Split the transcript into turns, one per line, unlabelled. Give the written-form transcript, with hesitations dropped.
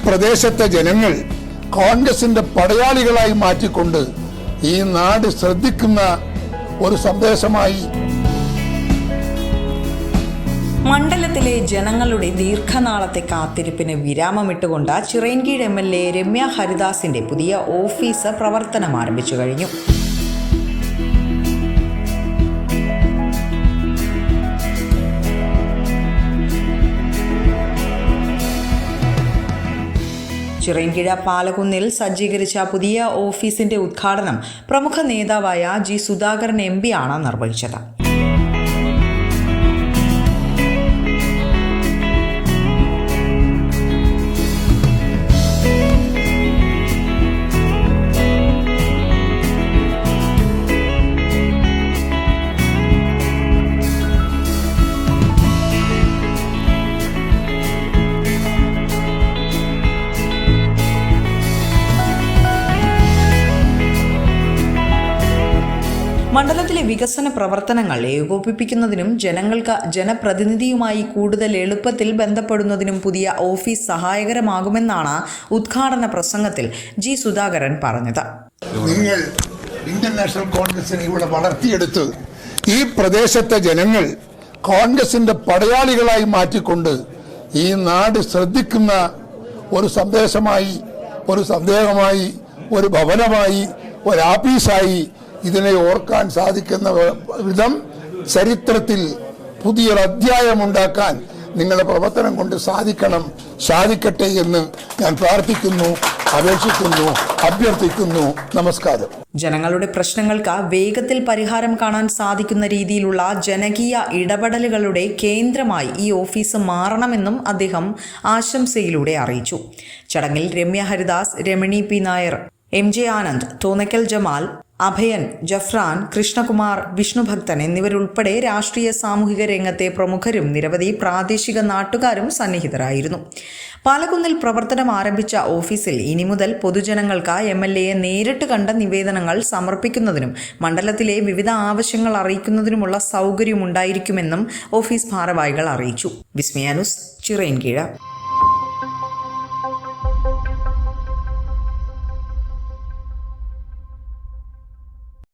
പ്രദേശത്തെ ജനങ്ങൾ കോൺഗ്രസിന്റെ പടയാളികളായി മാറ്റിക്കൊണ്ട് ഈ നാട് ശ്രദ്ധിക്കുന്ന ഒരു സന്ദേശമായി.
മണ്ഡലത്തിലെ ജനങ്ങളുടെ ദീർഘനാളത്തെ കാത്തിരിപ്പിന് വിരാമമിട്ടുകൊണ്ട് ചിറയൻകീഴ് MLA രമ്യ ഹരിദാസിന്റെ പുതിയ ഓഫീസ് പ്രവർത്തനം ആരംഭിച്ചു കഴിഞ്ഞു. ചിറയൻകീഴ് പാലക്കുന്നിൽ സജ്ജീകരിച്ച പുതിയ ഓഫീസിന്റെ ഉദ്ഘാടനം പ്രമുഖ നേതാവായ G. സുധാകരൻ MP ആണ് നിർവഹിച്ചത്. മണ്ഡലത്തിലെ വികസന പ്രവർത്തനങ്ങൾ ഏകോപിപ്പിക്കുന്നതിനും ജനങ്ങൾക്ക് ജനപ്രതിനിധിയുമായി കൂടുതൽ എളുപ്പത്തിൽ ബന്ധപ്പെടുന്നതിനും പുതിയ ഓഫീസ് സഹായകരമാകുമെന്നാണ് ഉദ്ഘാടന പ്രസംഗത്തിൽ G. സുധാകരൻ പറഞ്ഞത്.
നിങ്ങൾ ഇന്ത്യൻ നാഷണൽ കോൺഗ്രസിനെ ഇവിടെ വളർത്തിയെടുത്ത് ഈ പ്രദേശത്തെ ജനങ്ങൾ കോൺഗ്രസിന്റെ പടയാളികളായി മാറ്റിക്കൊണ്ട് ഈ നാട് ശ്രദ്ധിക്കുന്ന ഒരു സന്ദേശമായി, ഒരു സന്ദേഹമായി, ഒരു ഭവനമായി, ഒരു ആഫീസായി ഇതിനെ ഓർക്കാൻ സാധിക്കുന്ന വിധം ചരിത്രത്തിൽ പുതിയൊരു അധ്യായമുണ്ടാക്കാൻ നിങ്ങളുടെ പ്രവർത്തനം കൊണ്ട് സാധിക്കട്ടെ എന്ന് ഞാൻ പ്രാർത്ഥിക്കുന്നു, അപേക്ഷിക്കുന്നു, അഭ്യർത്ഥിക്കുന്നു. നമസ്കാരം.
ജനങ്ങളുടെ പ്രശ്നങ്ങൾക്ക് വേഗത്തിൽ പരിഹാരം കാണാൻ സാധിക്കുന്ന രീതിയിലുള്ള ജനകീയ ഇടപെടലുകളുടെ കേന്ദ്രമായി ഈ ഓഫീസ് മാറണമെന്നും അദ്ദേഹം ആശംസയിലൂടെ അറിയിച്ചു. ചടങ്ങിൽ രമ്യ ഹരിദാസ്, രമണി P. നായർ, MJ ആനന്ദ്, തോന്നക്കൽ ജമാൽ, അഭയൻ, ജഫ്രാൻ, കൃഷ്ണകുമാർ, വിഷ്ണുഭക്തൻ എന്നിവരുൾപ്പെടെ രാഷ്ട്രീയ സാമൂഹിക രംഗത്തെ പ്രമുഖരും നിരവധി പ്രാദേശിക നാട്ടുകാരും സന്നിഹിതരായിരുന്നു. പാലക്കുന്നിൽ പ്രവർത്തനം ആരംഭിച്ച ഓഫീസിൽ ഇനി മുതൽ പൊതുജനങ്ങൾക്ക് MLAയെ നേരിട്ട് കണ്ട നിവേദനങ്ങൾ സമർപ്പിക്കുന്നതിനും മണ്ഡലത്തിലെ വിവിധ ആവശ്യങ്ങൾ അറിയിക്കുന്നതിനുമുള്ള സൗകര്യമുണ്ടായിരിക്കുമെന്നും ഓഫീസ് ഭാരവാഹികൾ അറിയിച്ചു. വിസ്മയ ന്യൂസ്, ചിറയൻകീഴ്.